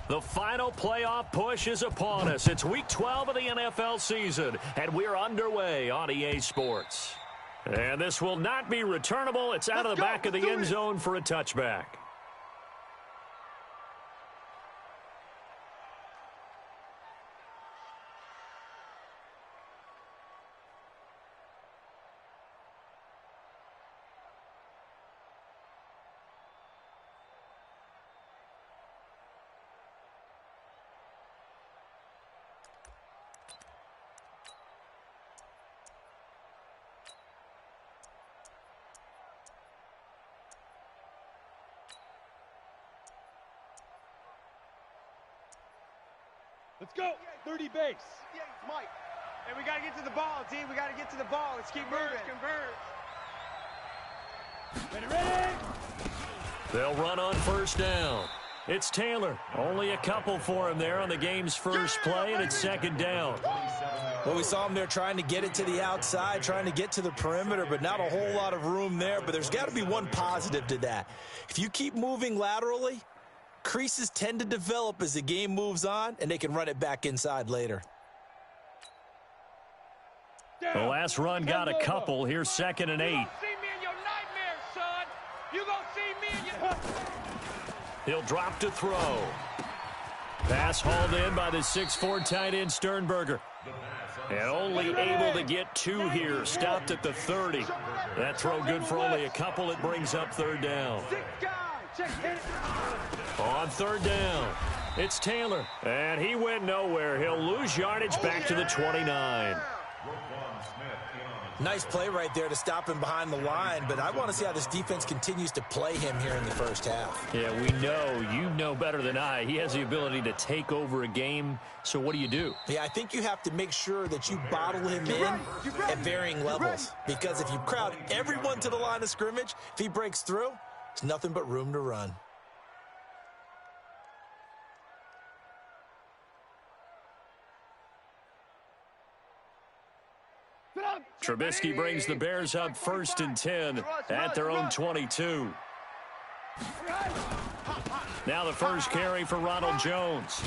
The final playoff push is upon us. It's Week 12 of the NFL season, and we're underway on EA Sports. And this will not be returnable. It's out of the back of the end zone for a touchback. Let's go. 30 base. Yeah, Mike. And we got to get to the ball, D. We got to get to the ball. Let's keep moving. Converge. Ready. They'll run on first down. It's Taylor. Only a couple for him there on the game's first play, and it's second down. Well, we saw him there trying to get it to the outside, trying to get to the perimeter, but not a whole lot of room there. But there's got to be one positive to that. If you keep moving laterally, creases tend to develop as the game moves on, and they can run it back inside later. The last run got a couple. Here's 2nd and 8. You gonna see me in your nightmares, son. You gonna see me in your... He'll drop to throw. Pass hauled in by the 6'4" tight end Sternberger. And only able to get 2 here. Stopped at the 30. That throw good for only a couple. It brings up 3rd down. On 3rd down, it's Taylor. And he went nowhere. He'll lose yardage back to the 29. Nice play right there to stop him behind the line, but I want to see how this defense continues to play him here in the first half. Yeah, we know. You know better than I. He has the ability to take over a game, so what do? Yeah, I think you have to make sure that you bottle him in at varying levels, because if you crowd everyone to the line of scrimmage, if he breaks through, it's nothing but room to run. Trubisky brings the Bears up 1st and 10 at their own 22. Now the first carry for Ronald Jones.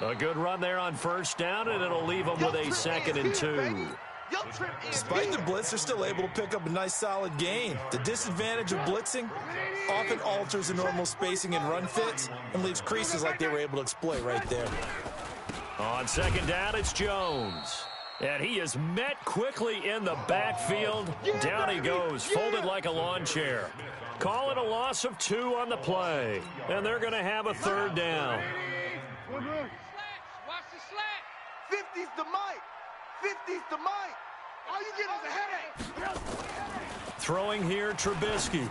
A good run there on 1st down, and it'll leave them with a 2nd and 2. Despite the blitz, they're still able to pick up a nice solid gain. The disadvantage of blitzing often alters the normal spacing and run fits and leaves creases like they were able to exploit right there. On 2nd down, it's Jones. And he is met quickly in the backfield. Down he goes, folded like a lawn chair. Call it a loss of 2 on the play. And they're going to have a 3rd down. Watch the slat. 50's the Mike. 50's the Mike. All you get is a headache. Throwing here, Trubisky.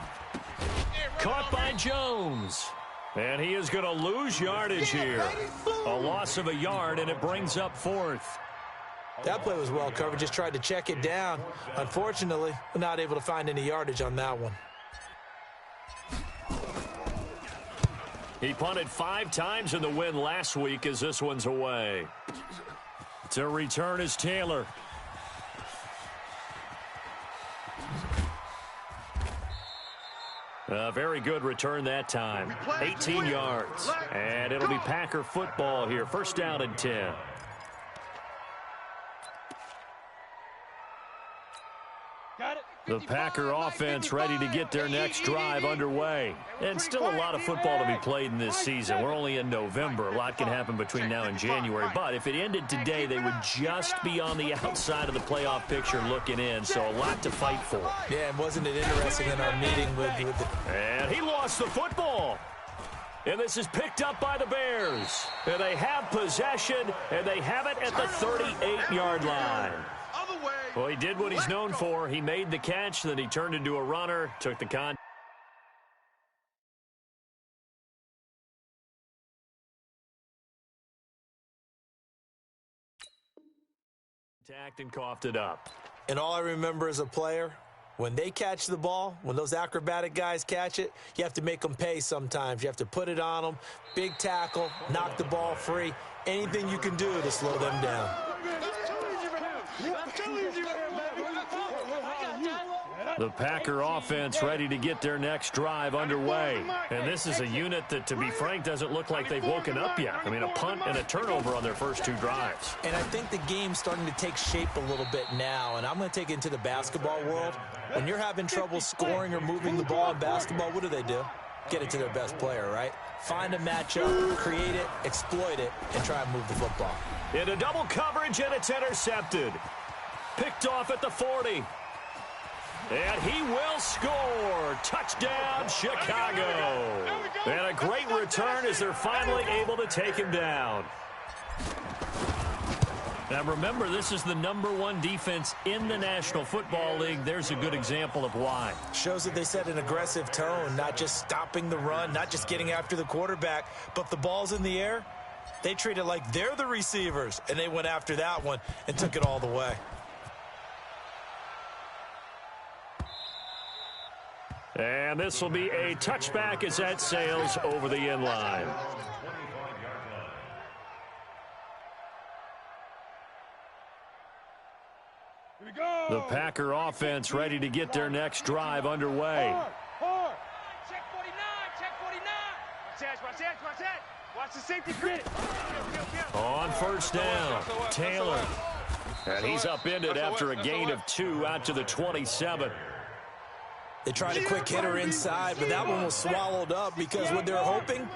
Caught by Jones. And he is going to lose yardage here. A loss of a yard, and it brings up 4th. That play was well covered, just tried to check it down. Unfortunately, we're not able to find any yardage on that one. He punted 5 times in the win last week as this one's away. To return is Taylor. A very good return that time. 18 yards. And it'll be Packer football here. 1st down and 10. The Packer offense ready to get their next drive underway. And still a lot of football to be played in this season. We're only in November. A lot can happen between now and January. But if it ended today, they would just be on the outside of the playoff picture looking in. So a lot to fight for. Yeah, and wasn't it interesting in our meeting with the... And he lost the football. And this is picked up by the Bears. And they have possession, and they have it at the 38-yard line. Well, he did what he's known for. He made the catch, then he turned into a runner, took the contact and coughed it up. And all I remember as a player, when they catch the ball, when those acrobatic guys catch it, you have to make them pay sometimes. You have to put it on them, big tackle, knock the ball free, anything you can do to slow them down. The Packer offense ready to get their next drive underway. And this is a unit that, to be frank, doesn't look like they've woken up yet. I mean, a punt and a turnover on their first two drives. And I think the game's starting to take shape a little bit now. And I'm going to take it into the basketball world. When you're having trouble scoring or moving the ball in basketball, what do? Get it to their best player, right? Find a matchup, create it, exploit it, and try and move the football. Into double coverage, and it's intercepted. Picked off at the 40. And he will score. Touchdown, Chicago. And a great return as they're finally able to take him down. Now remember, this is the #1 defense in the National Football League. There's a good example of why. Shows that they set an aggressive tone, not just stopping the run, not just getting after the quarterback, but if the ball's in the air, they treat it like they're the receivers, and they went after that one and took it all the way. And this will be a touchback as that sails over the end line. Here we go. The Packer offense ready to get their next drive underway. Hard. Check 49, check 49. Watch the safety grid. On first down, Taylor. And he's upended after a gain of 2 out to the 27. They tried a quick hitter inside, but that one was swallowed up because what they're hoping,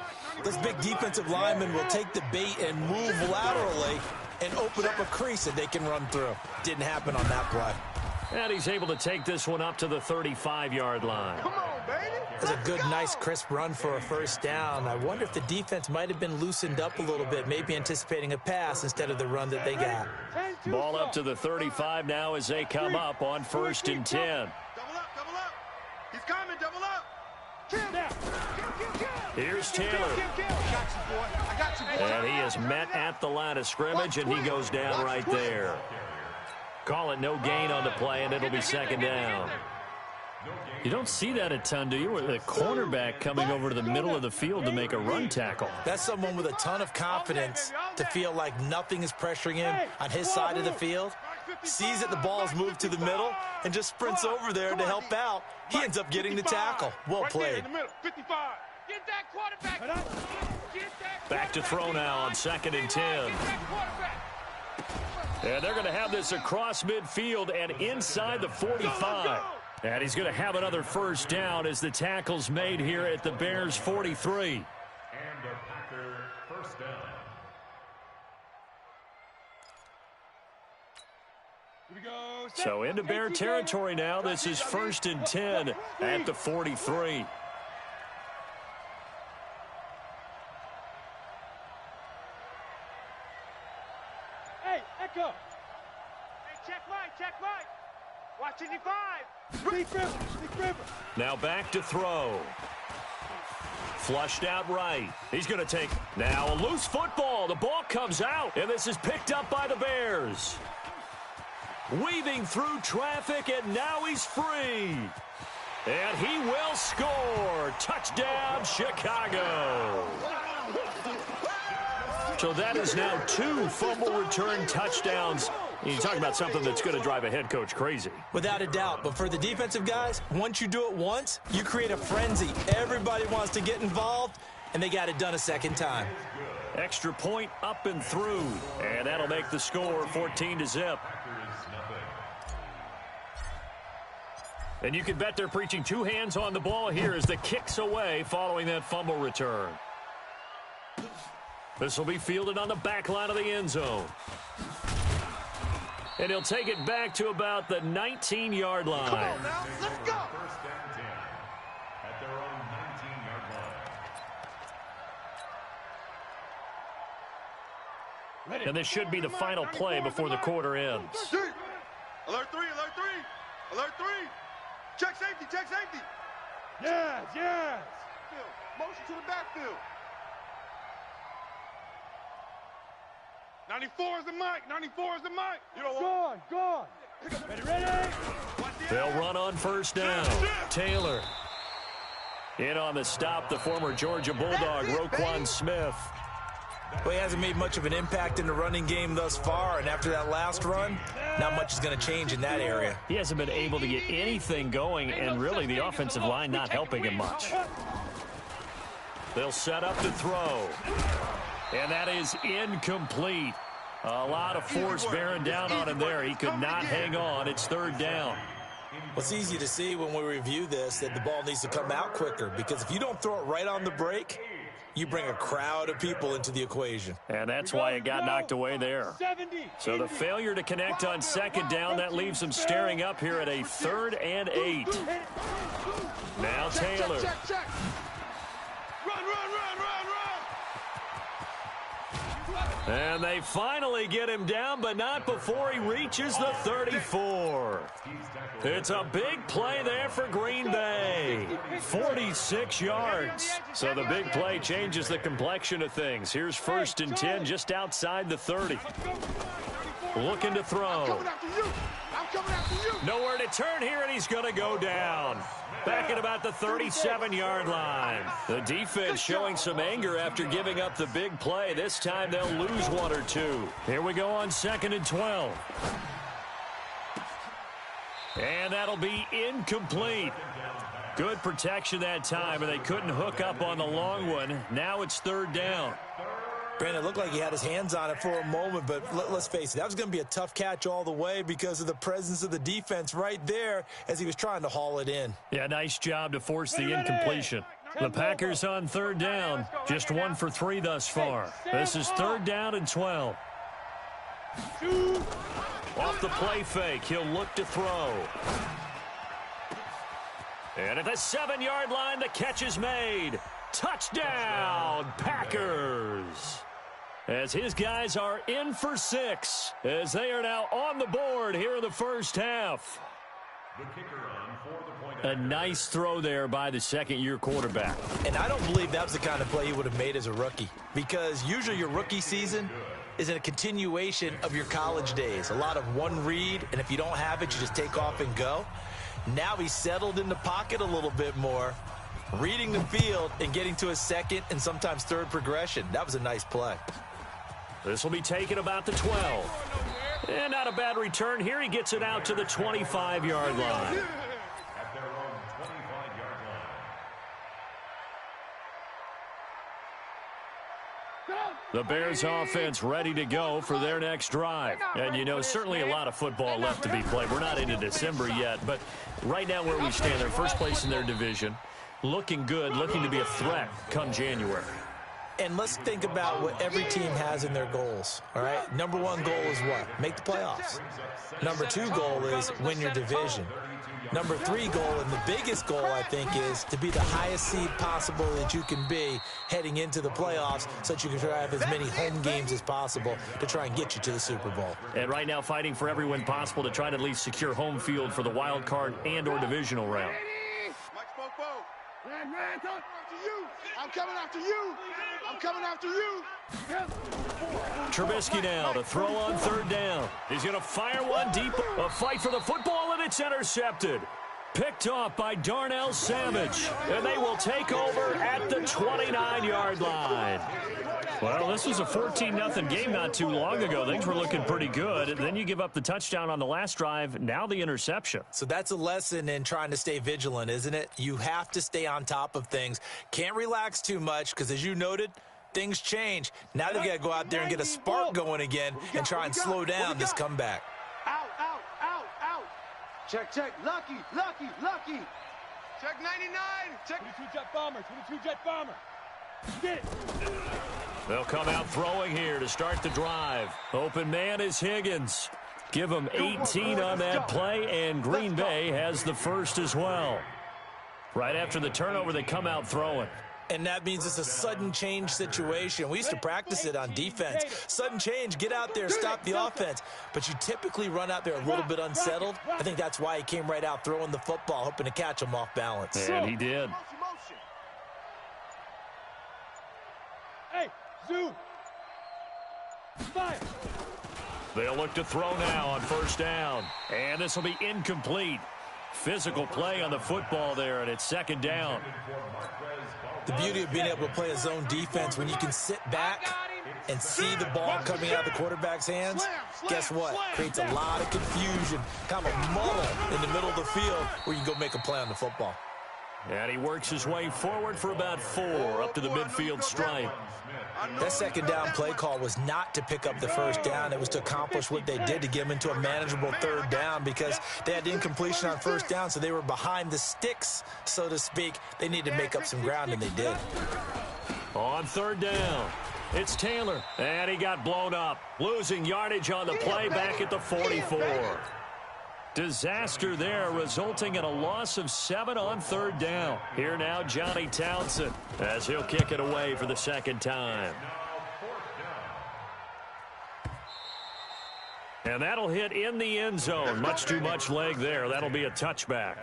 this big defensive lineman will take the bait and move laterally and open up a crease that they can run through. Didn't happen on that play. And he's able to take this one up to the 35-yard line. Come on, baby. It was a good, nice, crisp run for a first down. I wonder if the defense might have been loosened up a little bit, maybe anticipating a pass instead of the run that they got. Ball up to the 35 now as they come up on 1st and 10. Double up. He's coming, double up. Here's Taylor. I got you, boy. And he is met at the line of scrimmage, and he goes down right there. Call it no gain on the play, and it'll be 2nd down. You don't see that a ton, do you? With a cornerback coming over to the middle of the field to make a run tackle. That's someone with a ton of confidence to feel like nothing is pressuring him on his side of the field. Sees that the ball's moved to the middle and just sprints over there to help out. He ends up getting the tackle. Well played. Get that quarterback. Back to throw now on 2nd and 10. And they're going to have this across midfield and inside the 45. And he's going to have another first down as the tackle's made here at the Bears' 43. And a Packer first down. Here we go. So into Bear territory now. This is 1st and 10 at the 43. Hey, Echo. Hey, check right. Watch 55. Big river. Now back to throw. Flushed out right. He's going to take now a loose football. The ball comes out, and this is picked up by the Bears. Weaving through traffic, and now he's free. And he will score. Touchdown, Chicago. So that is now 2 fumble return touchdowns. You talk about something that's going to drive a head coach crazy. Without a doubt. But for the defensive guys, once you do it once, you create a frenzy. Everybody wants to get involved, and they got it done a second time. Extra point up and through. And that'll make the score 14-0. And you can bet they're preaching 2 hands on the ball here as the kick's away following that fumble return. This will be fielded on the back line of the end zone. And he'll take it back to about the 19-yard line. Come on now, let's go. First down 10 at their own 19-yard line. And this should be the final play before the quarter ends. Alert 3. Check safety. Yes. Motion to the backfield. 94 is the mic. You know what? Gone. Ready. They'll run on first down. Taylor. In on the stop, the former Georgia Bulldog, Roquan Smith. Well, he hasn't made much of an impact in the running game thus far, and after that last run, not much is going to change in that area. He hasn't been able to get anything going, and really the offensive line not helping him much. They'll set up to throw. And that is incomplete. A lot of force bearing down on him there. He could not hang on. It's third down. Well, it's easy to see when we review this that the ball needs to come out quicker, because if you don't throw it right on the break, you bring a crowd of people into the equation. And that's why it got knocked away there. So the failure to connect on second down, that leaves him staring up here at a 3rd and 8. Now Taylor. Check. Run. And they finally get him down, but not before he reaches the 34. It's a big play there for Green Bay. 46 yards. So the big play changes the complexion of things. Here's 1st and 10 just outside the 30. Looking to throw. I'm coming after you. Nowhere to turn here, and he's going to go down. Back at about the 37-yard line. The defense showing some anger after giving up the big play. This time they'll lose 1 or 2. Here we go on 2nd and 12. And that'll be incomplete. Good protection that time, and they couldn't hook up on the long one. Now it's 3rd down. Brandon, it looked like he had his hands on it for a moment, but let's face it, that was going to be a tough catch all the way because of the presence of the defense right there as he was trying to haul it in. Yeah, nice job to force the incompletion. The Packers on 3rd down, just 1 for 3 thus far. This is 3rd down and 12. Off the play fake, he'll look to throw. And at the 7-yard line, the catch is made. Touchdown, Packers. As his guys are in for 6, as they are now on the board here in the first half. The kicker on for the point. A nice throw there by the second-year quarterback. And I don't believe that was the kind of play he would have made as a rookie, because usually your rookie season is a continuation of your college days. A lot of one read, and if you don't have it, you just take off and go. Now he's settled in the pocket a little bit more, reading the field and getting to his 2nd and sometimes 3rd progression. That was a nice play. This will be taken about the 12. And not a bad return here. He gets it out to the 25-yard line. At their own 25-yard line. The Bears offense ready to go for their next drive. And, you know, certainly a lot of football left to be played. We're not into December yet, but right now where we stand, they're first place in their division. Looking good, looking to be a threat come January. And let's think about what every team has in their goals, all right? Number 1 goal is what? Make the playoffs. Number 2 goal is win your division. Number 3 goal, and the biggest goal, I think, is to be the highest seed possible that you can be heading into the playoffs so that you can try to have as many home games as possible to try and get you to the Super Bowl. And right now fighting for every win possible to try to at least secure home field for the wild card and or divisional round. I'm coming after you. I'm coming after you. Trubisky now to throw on 3rd down. He's going to fire one deep. A fight for the football, and it's intercepted. Picked off by Darnell Savage. And they will take over at the 29-yard line. Well, this was a 14-0 game not too long ago. Things were looking pretty good. And then you give up the touchdown on the last drive. Now the interception. So that's a lesson in trying to stay vigilant, isn't it? You have to stay on top of things. Can't relax too much because, as you noted, things change. Now they've got to go out there and get a spark going again and try and slow down this comeback. Out. Check. Lucky. Check 99. Check 22 jet bomber. Get it. They'll come out throwing here to start the drive. Open man is Higgins. Give him 18 on that play, and Green Bay has the first as well. Right after the turnover, they come out throwing. And that means it's a sudden change situation. We used to practice it on defense. Sudden change, get out there, stop the offense. But you typically run out there a little bit unsettled. I think that's why he came right out throwing the football, hoping to catch him off balance. And he did. Hey, zoom. Fire. They'll look to throw now on 1st down. And this will be incomplete. Physical play on the football there, and it's 2nd down. The beauty of being able to play a zone defense when you can sit back and see the ball coming out of the quarterback's hands, guess what? Creates a lot of confusion, kind of a muddle in the middle of the field where you can go make a play on the football. And he works his way forward for about 4 up to the midfield stripe. That second down play call was not to pick up the first down. It was to accomplish what they did, to get them into a manageable third down, because they had incompletion on first down, so they were behind the sticks, so to speak. They needed to make up some ground, and they did. On third down, it's Taylor, and he got blown up, losing yardage on the play back at the 44. Disaster there, resulting in a loss of 7 on third down. Here now, Johnny Townsend, as he'll kick it away for the second time. And that'll hit in the end zone. Much too much leg there. That'll be a touchback.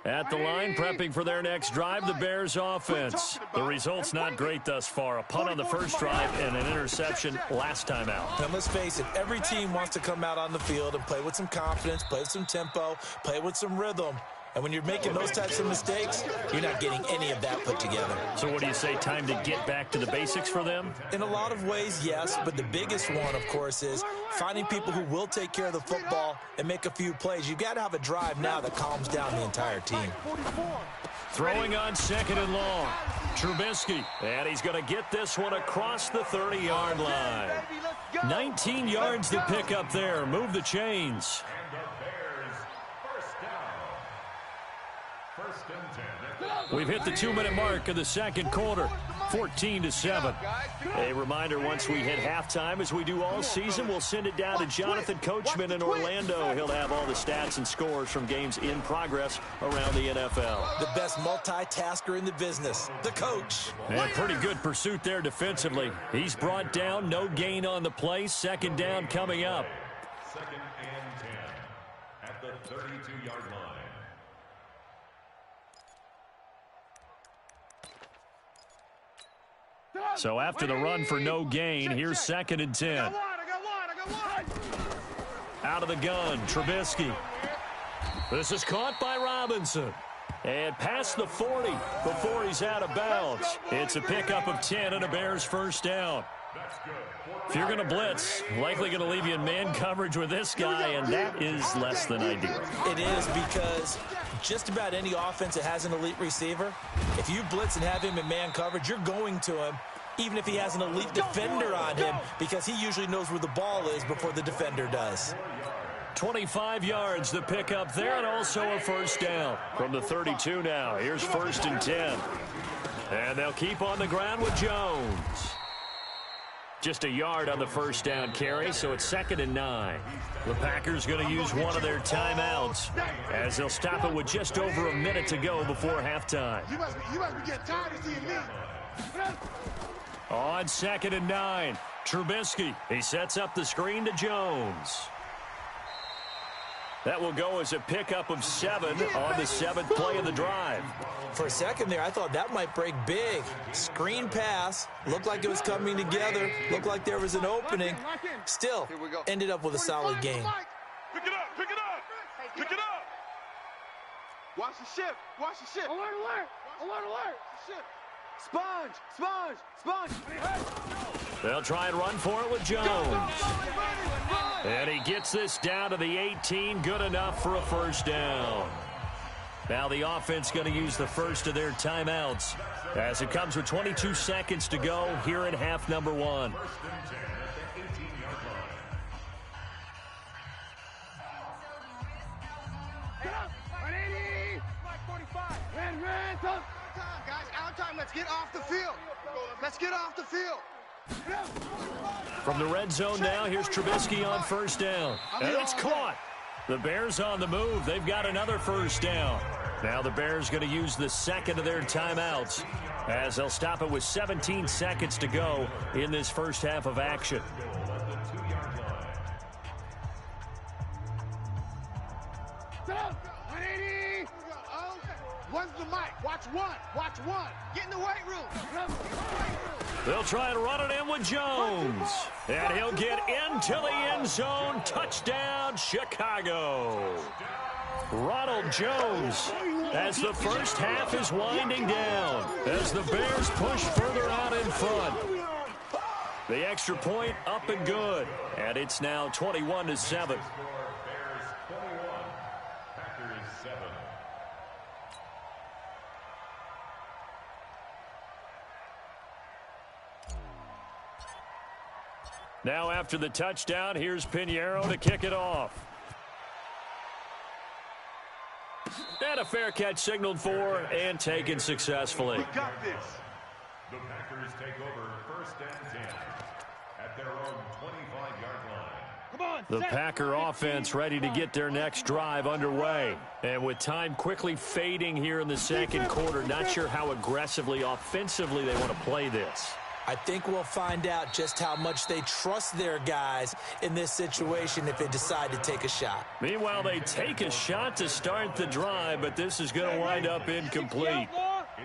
At the line, prepping for their next drive, the Bears offense. The result's not great thus far. A punt on the first drive and an interception last time out. And let's face it, every team wants to come out on the field and play with some confidence, play with some tempo, play with some rhythm. And when you're making those types of mistakes, you're not getting any of that put together. So what do you say, time to get back to the basics for them? In a lot of ways, yes, but the biggest one, of course, is finding people who will take care of the football and make a few plays. You've got to have a drive now that calms down the entire team. Throwing on second and long. Trubisky, and he's going to get this one across the 30-yard line. 19 yards to pick up there. Move the chains. We've hit the 2-minute mark of the second quarter, 14-7. A reminder, once we hit halftime, as we do all season, we'll send it down to Jonathan Coachman in Orlando. He'll have all the stats and scores from games in progress around the NFL. The best multitasker in the business, the coach. And pretty good pursuit there defensively. He's brought down, no gain on the play. Second down coming up. 2nd and 10 at the 32-yard line. So after the run for no gain, here's 2nd and 10. Out of the gun, Trubisky. This is caught by Robinson. And past the 40 before he's out of bounds. It's a pickup of 10 and a Bears first down. If you're going to blitz, likely going to leave you in man coverage with this guy, and that is less than ideal. It is, because just about any offense that has an elite receiver, if you blitz and have him in man coverage, you're going to him, even if he has an elite defender on him, because he usually knows where the ball is before the defender does. 25 yards the pickup there, and also a first down from the 32 now. Here's 1st and 10. And they'll keep on the ground with Jones. Just a yard on the first down carry, so it's 2nd and 9. The Packers going to use one of their timeouts, as they'll stop it with just over a minute to go before halftime. You must be getting tired of seeing me. On 2nd and 9, Trubisky. He sets up the screen to Jones. That will go as a pickup of 7 on the 7th play of the drive. For a second there, I thought that might break big. Screen pass. Looked like it was coming together. Looked like there was an opening. Still, ended up with a solid game. Pick it up, pick it up, pick it up. Watch the shift, watch the shift. Alert, alert, alert, alert. Shift. Sponge, sponge, sponge. They'll try and run for it with Jones. And he gets this down to the 18. Good enough for a first down. Now the offense going to use the first of their timeouts, as it comes with 22 seconds to go here in half number 1. Let's get off the field. Let's get off the field. From the red zone now, here's Trubisky on first down. And it's caught. The Bears on the move. They've got another first down. Now the Bears going to use the second of their timeouts, as they'll stop it with 17 seconds to go in this first half of action. One's the mic. Watch one. Watch one. Get in the weight room. They'll try and run it in with Jones. And he'll get into the end zone. Touchdown, Chicago. Ronald Jones as the first half is winding down, as the Bears push further out in front. The extra point up and good, and it's now 21-7. Bears 21, Packers 7. Now after the touchdown, here's Pinheiro to kick it off. And a fair catch signaled for and taken successfully. We got this. The Packers take over 1st and 10 at their own 25-yard line. Come on, The Packer offense ready to get their next drive underway. And with time quickly fading here in the second quarter, not sure how aggressively, offensively they want to play this. I think we'll find out just how much they trust their guys in this situation if they decide to take a shot. Meanwhile, they take a shot to start the drive, but this is going to wind up incomplete.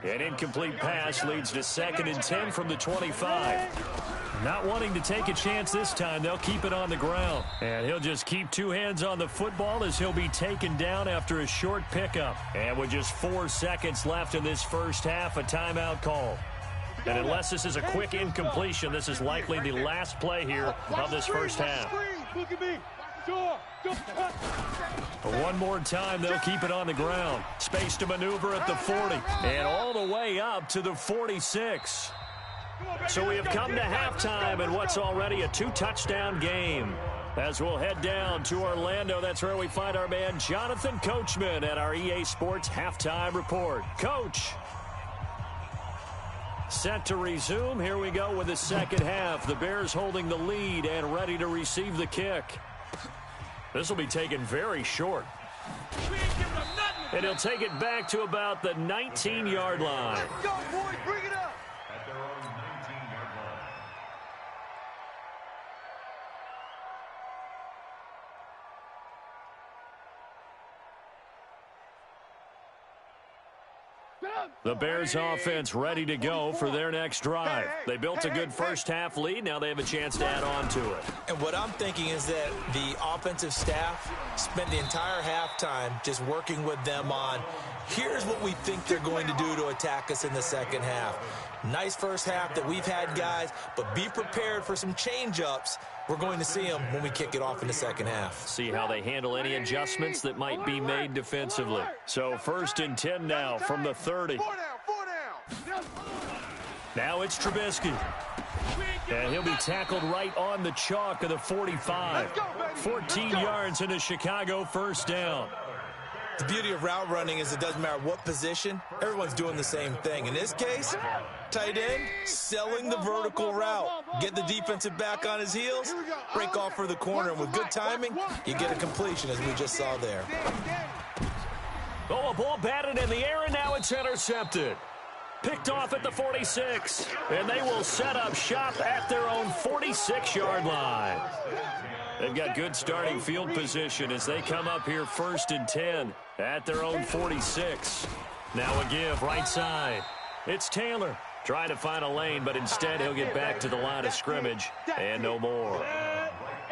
An incomplete pass leads to 2nd and 10 from the 25. Not wanting to take a chance this time, they'll keep it on the ground. And he'll just keep 2 hands on the football as he'll be taken down after a short pickup. And with just 4 seconds left in this first half, a timeout call. And unless this is a quick incompletion, this is likely the last play here of this first half. Look at me. One more time, they'll keep it on the ground. Space to maneuver at the 40 and all the way up to the 46. So we have come to halftime in what's already a 2-touchdown game. As we'll head down to Orlando, that's where we find our man Jonathan Coachman at our EA Sports Halftime Report. Coach. Set to resume. Here we go with the second half. The Bears holding the lead and ready to receive the kick. This will be taken very short. And he'll take it back to about the 19-yard line. Let's go, boys. Bring it up. At their own 19-yard line. The Bears offense ready to go for their next drive. They built a good first half lead. Now they have a chance to add on to it. And what I'm thinking is that the offensive staff spent the entire halftime just working with them on, here's what we think they're going to do to attack us in the second half. Nice first half that we've had, guys, but be prepared for some change-ups. We're going to see them when we kick it off in the second half. See how they handle any adjustments that might be made defensively. So 1st and 10 now from the 30. 4 down. Now it's Trubisky. And he'll be tackled right on the chalk of the 45. 14 yards into Chicago, first down. The beauty of route running is it doesn't matter what position, everyone's doing the same thing. In this case, tight end, selling the vertical route. Get the defensive back on his heels, break off for the corner, and with good timing, you get a completion as we just saw there. Oh, a ball batted in the air, and now it's intercepted. Picked off at the 46, and they will set up shop at their own 46-yard line. They've got good starting field position as they come up here 1st and 10 at their own 46. Now a give right side. It's Taylor trying to find a lane, but instead he'll get back to the line of scrimmage and no more.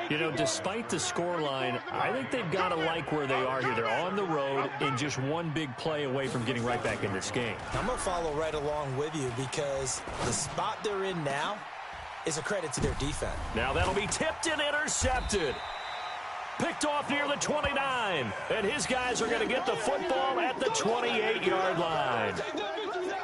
You know, despite the scoreline, I think they've got to like where they are here. They're on the road and just one big play away from getting right back in this game. I'm going to follow right along with you because the spot they're in now is a credit to their defense. Now that'll be tipped and intercepted. Picked off near the 29. And his guys are going to get the football at the 28-yard line.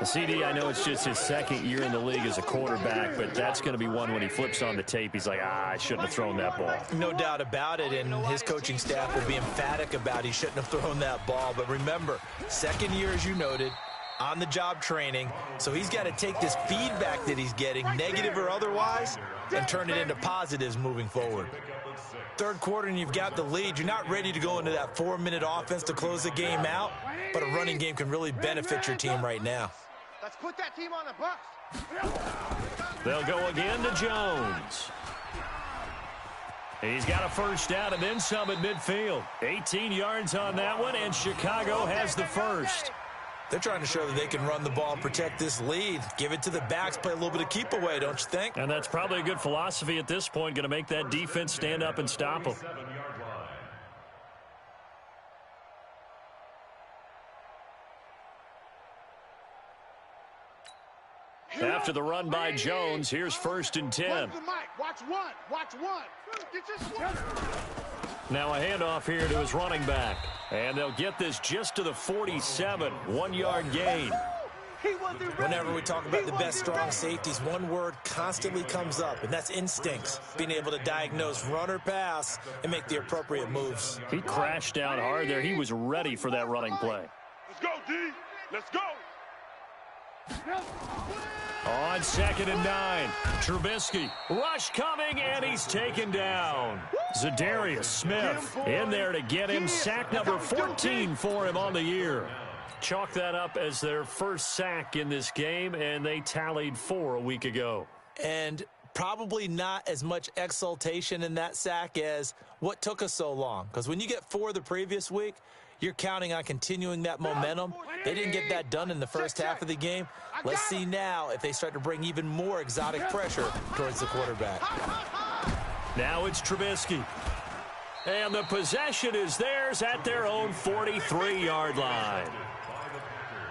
CD, I know it's just his 2nd year in the league as a quarterback, but that's going to be one when he flips on the tape. He's like, I shouldn't have thrown that ball. No doubt about it, and his coaching staff will be emphatic about he shouldn't have thrown that ball. But remember, 2nd year, as you noted, on-the-job training, so he's got to take this feedback that he's getting, negative or otherwise, and turn it into positives moving forward. 3rd quarter, and you've got the lead. You're not ready to go into that 4-minute offense to close the game out, but a running game can really benefit your team right now. Let's put that team on the bus. They'll go again to Jones. He's got a first down and then some at midfield. 18 yards on that one, and Chicago has the first. They're trying to show that they can run the ball and protect this lead. Give it to the backs, play a little bit of keep away, don't you think? And that's probably a good philosophy at this point, going to make that defense stand up and stop them. After the run by Jones, here's 1st and 10. Watch one. Watch one. Get your Now a handoff here to his running back. And they'll get this just to the 47. 1-yard gain. Whenever we talk about the best strong safeties, one word constantly comes up, and that's instincts. Being able to diagnose run or pass and make the appropriate moves. He crashed down hard there. He was ready for that running play. Let's go, D. Let's go. On 2nd and 9, Trubisky. Rush coming, and he's taken down. Zadarius Smith in there to get him. Sack number 14 for him on the year. Chalk that up as their first sack in this game, and they tallied 4 a week ago. And probably not as much exultation in that sack as what took us so long. Because when you get 4 the previous week, you're counting on continuing that momentum. They didn't get that done in the first half of the game. Let's see now if they start to bring even more exotic pressure towards the quarterback. Now it's Trubisky. And the possession is theirs at their own 43-yard line.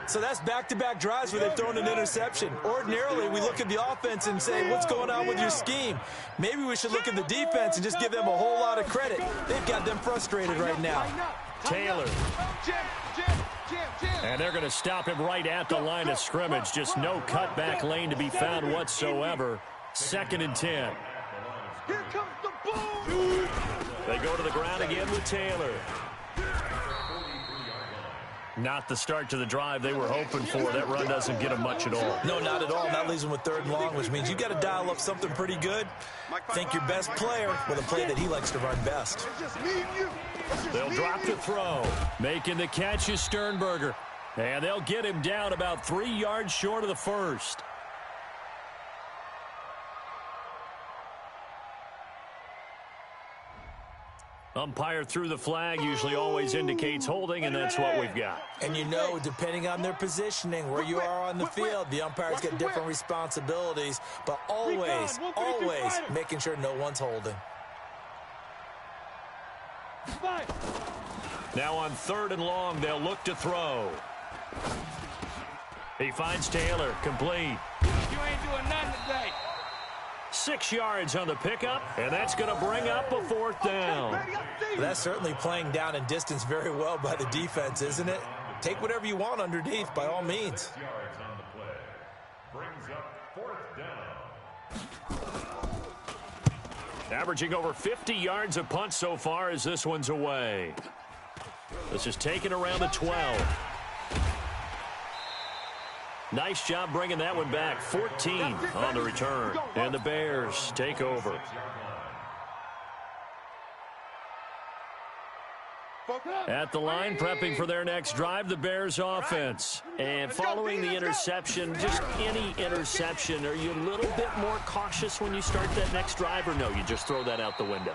So that's back-to-back drives where they've thrown an interception. Ordinarily, we look at the offense and say, what's going on with your scheme? Maybe we should look at the defense and just give them a whole lot of credit. They've got them frustrated right now. Taylor. And they're going to stop him right at the line of scrimmage. Just no cutback lane to be found whatsoever. 2nd and 10. Here comes the boom. They go to the ground again with Taylor. Not the start to the drive they were hoping for. That run doesn't get them much at all. No, not at all. That leaves them with 3rd and long, which means you've got to dial up something pretty good. Think your best player with a play that he likes to run best. They'll drop the throw. Making the catch is Sternberger. And they'll get him down about 3 yards short of the first. Umpire threw the flag, usually always indicates holding, and that's what we've got. And you know, depending on their positioning, where you are on the field, the umpires get different responsibilities, but always making sure no one's holding. Now on 3rd and long, they'll look to throw. He finds Taylor, complete. You ain't doing nothing today. 6 yards on the pickup, and that's going to bring up a 4th down. That's certainly playing down in distance very well by the defense, isn't it? Take whatever you want underneath, by all means. Yards on the play. Brings up 4th down. Averaging over 50 yards a punt so far as this one's away. This is taken around the 12. Nice job bringing that one back. 14 on the return. And the Bears take over. At the line, prepping for their next drive, the Bears offense. And following the interception, just any interception, are you a little bit more cautious when you start that next drive, or no, you just throw that out the window?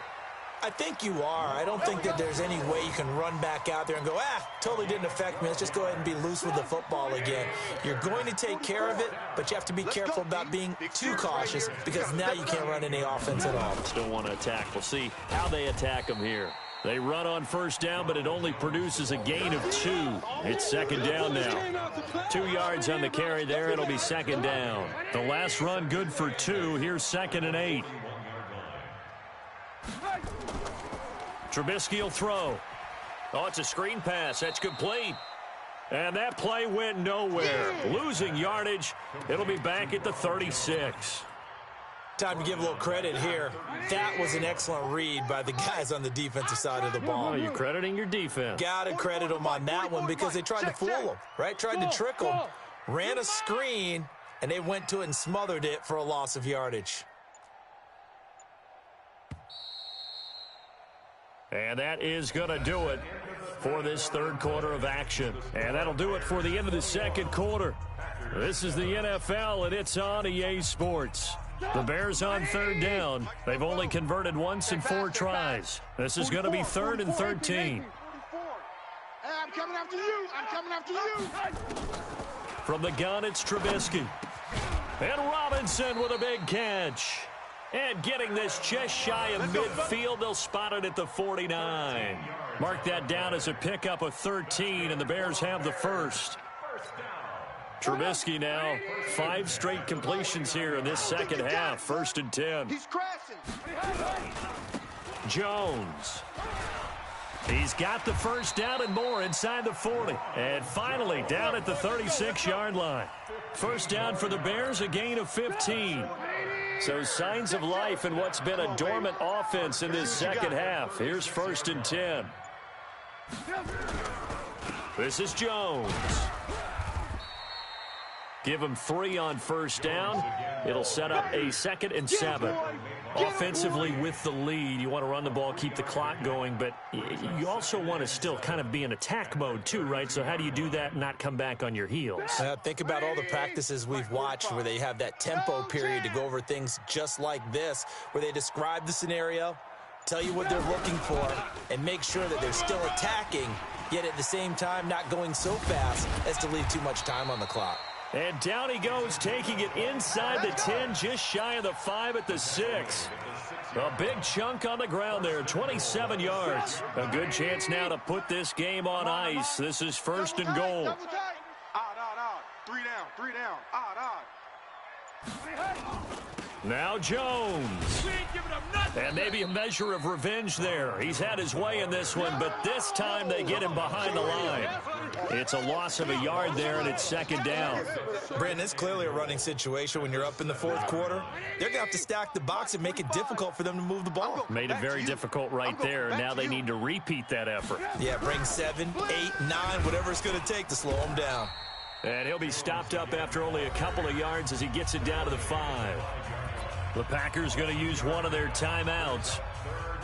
I think you are. I don't think that there's any way you can run back out there and go, totally didn't affect me. Let's just go ahead and be loose with the football again. You're going to take care of it, but you have to be careful about being too cautious because now you can't run any offense at all. Still want to attack. We'll see how they attack them here. They run on 1st down, but it only produces a gain of 2. It's 2nd down now. 2 yards on the carry there. It'll be 2nd down. The last run good for 2. Here's 2nd and 8. Trubisky will throw. Oh, it's a screen pass. That's complete. And that play went nowhere. Losing yardage. It'll be back at the 36. Time to give a little credit here. That was an excellent read by the guys on the defensive side of the ball. Oh, you're crediting your defense. Got to credit them on that one because they tried to fool them, right? Tried to trick them. Ran a screen, and they went to it and smothered it for a loss of yardage. And that is going to do it for this 3rd quarter of action. And that'll do it for the end of the 2nd quarter. This is the NFL, and it's on EA Sports. The Bears on 3rd down. They've only converted once in 4 tries. This is going to be 3rd and 13. I'm coming after you. I'm coming after you. From the gun, it's Trubisky. And Robinson with a big catch. And getting this just shy of midfield, they'll spot it at the 49. Mark that down as a pickup of 13, and the Bears have the first. Trubisky now, 5 straight completions here in this second half. 1st and 10. He's crashing. Jones. He's got the first down and more inside the 40. And finally down at the 36-yard line. First down for the Bears, a gain of 15. So signs of life in what's been a dormant offense in this second half. Here's 1st and 10. This is Jones. Give him 3 on first down. It'll set up a 2nd and 7. Offensively with the lead, you want to run the ball, keep the clock going, but you also want to still kind of be in attack mode too, right? So how do you do that and not come back on your heels? Think about all the practices we've watched where they have that tempo period to go over things just like this, where they describe the scenario, tell you what they're looking for, and make sure that they're still attacking, yet at the same time not going so fast as to leave too much time on the clock. And down he goes, taking it inside the 10, just shy of the 5 at the 6. A big chunk on the ground there, 27 yards. A good chance now to put this game on ice. This is 1st and goal. Odd. 3 down. Odd. Now Jones. And maybe a measure of revenge there. He's had his way in this one, but this time they get him behind the line. It's a loss of a yard there, and it's 2nd down. Brandon, it's clearly a running situation when you're up in the 4th quarter. They're going to have to stack the box and make it difficult for them to move the ball. Made it very difficult right there. Now they need to repeat that effort. Yeah, bring 7, 8, 9, whatever it's going to take to slow them down. And he'll be stopped up after only a couple of yards as he gets it down to the 5. The Packers going to use one of their timeouts.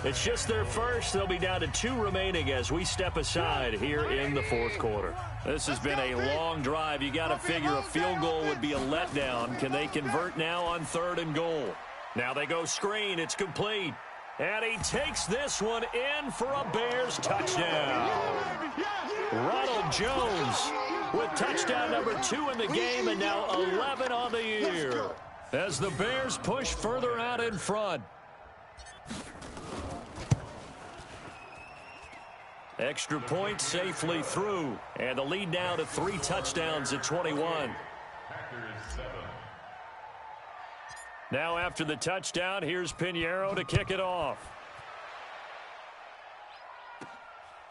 It's just their first. They'll be down to 2 remaining as we step aside here in the 4th quarter. This has been a long drive. You got to figure a field goal would be a letdown. Can they convert now on 3rd and goal? Now they go screen. It's complete. And he takes this one in for a Bears touchdown. Ronald Jones with touchdown number 2 in the game, and now 11 on the year as the Bears push further out in front. Extra point safely through, and the lead now to 3 touchdowns at 21. Now after the touchdown, here's Pinheiro to kick it off.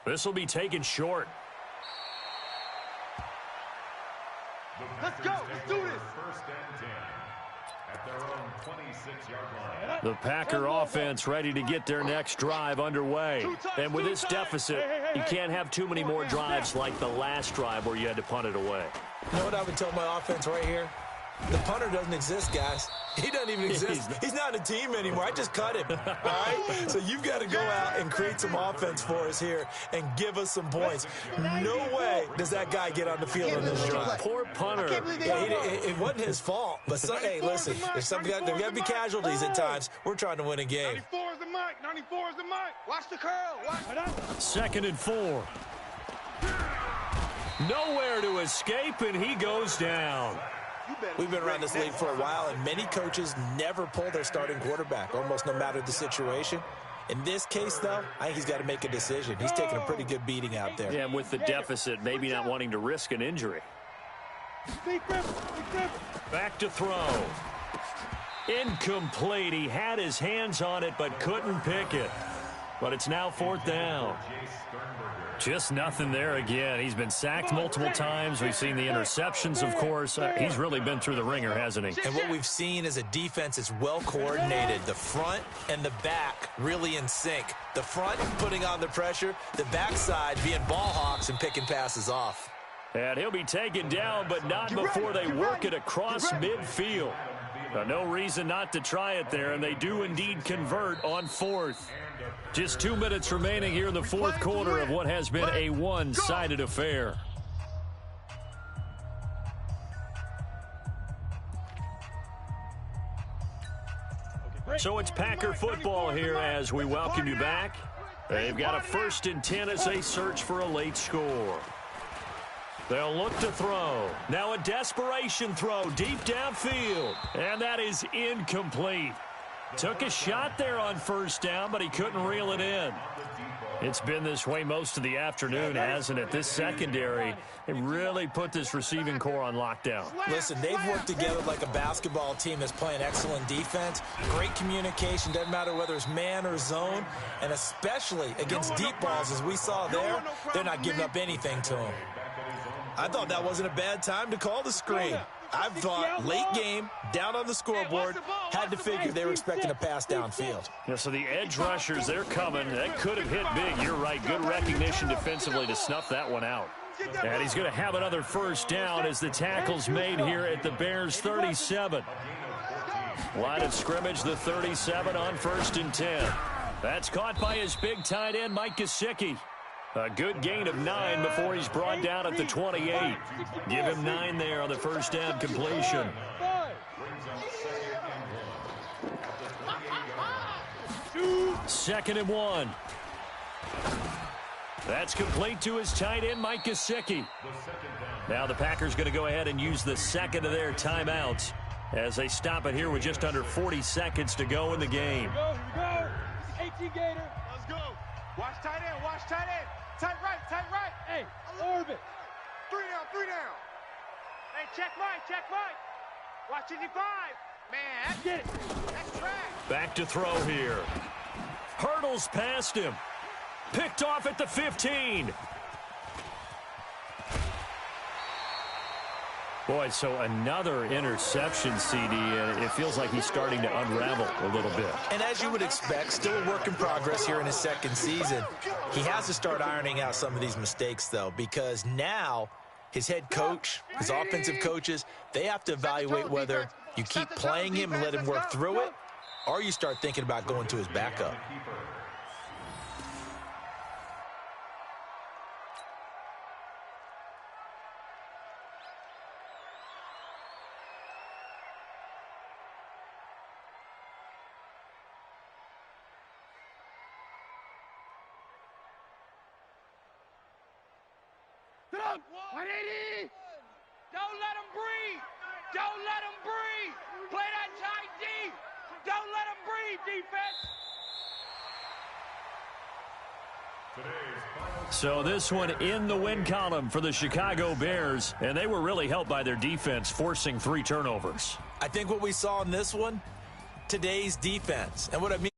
This will be taken short. Let's go. Let's do this. 1st and 10 at their own 26-yard line. The Packer offense ready to get their next drive underway. And with this deficit, you can't have too many more drives like the last drive where you had to punt it away. You know what I would tell my offense right here? The punter doesn't exist, guys. He doesn't even exist. He's not a team anymore. I just cut him, all right? So you've got to go out and create some offense for us here and give us some points. No way does that guy get on the field on this drive. Poor punter. Yeah, it wasn't his fault. But, hey, listen, there got to be casualties at times. We're trying to win a game. 94 is the mic. 94 is the mic. Watch the curl. Watch it. 2nd and 4. Nowhere to escape, and he goes down. We've been around this league for a while, and many coaches never pull their starting quarterback, almost no matter the situation. In this case, though, I think he's got to make a decision. He's taking a pretty good beating out there. Yeah, and with the deficit, maybe not wanting to risk an injury. Back to throw. Incomplete. He had his hands on it, but couldn't pick it. But it's now 4th down. Just nothing there again. He's been sacked multiple times. We've seen the interceptions, of course. He's really been through the ringer, hasn't he? And what we've seen is a defense that's well coordinated. The front and the back really in sync. The front putting on the pressure, the backside being ball hawks and picking passes off. And he'll be taken down, but not before they work it across midfield. No reason not to try it there, and they do indeed convert on 4th. Just 2 minutes remaining here in the 4th quarter of what has been a one-sided affair. So it's Packer football here as we welcome you back. They've got a 1st and 10 as they search for a late score. They'll look to throw. Now a desperation throw deep downfield. And that is incomplete. Took a shot there on 1st down, but he couldn't reel it in. It's been this way most of the afternoon, hasn't it? This secondary, it really put this receiving core on lockdown. Listen, they've worked together like a basketball team that's playing excellent defense. Great communication, doesn't matter whether it's man or zone, and especially against deep balls, as we saw there, they're not giving up anything to them. I thought that wasn't a bad time to call the screen. I thought late game, down on the scoreboard, had to figure they were expecting a pass downfield. Yeah, so the edge rushers, they're coming. That could have hit big. You're right. Good recognition defensively to snuff that one out. And he's going to have another first down as the tackle's made here at the Bears' 37. Line of scrimmage, the 37 on 1st and 10. That's caught by his big tight end, Mike Gesicki. A good gain of 9 before he's brought down at the 28. Give him 9 there on the first down completion. Second and 1. That's complete to his tight end, Mike Gesicki. Now the Packers going to go ahead and use the second of their timeouts as they stop it here with just under 40 seconds to go in the game. Here we go. 18 Gator. Let's go. Watch tight end. Watch tight end. Tight right. Tight right. Hey, orbit. 3 down. 3 down. Hey, check Mike. Check Mike. Watch 55. Man, Get it. that's trash. Back to throw here. Hurdles past him. Picked off at the 15. Boy, so another interception, CD, and it feels like he's starting to unravel a little bit. And as you would expect, still a work in progress here in his second season. He has to start ironing out some of these mistakes, though, because now his head coach, his offensive coaches, they have to evaluate whether you keep playing him and let him work through it, or you start thinking about going to his backup. Get up. 180. Don't let him breathe. Don't let him breathe. Play that tight D. Don't let him breathe, defense. So this one in the win column for the Chicago Bears, and they were really helped by their defense, forcing 3 turnovers. I think what we saw in this one, today's defense. And what I mean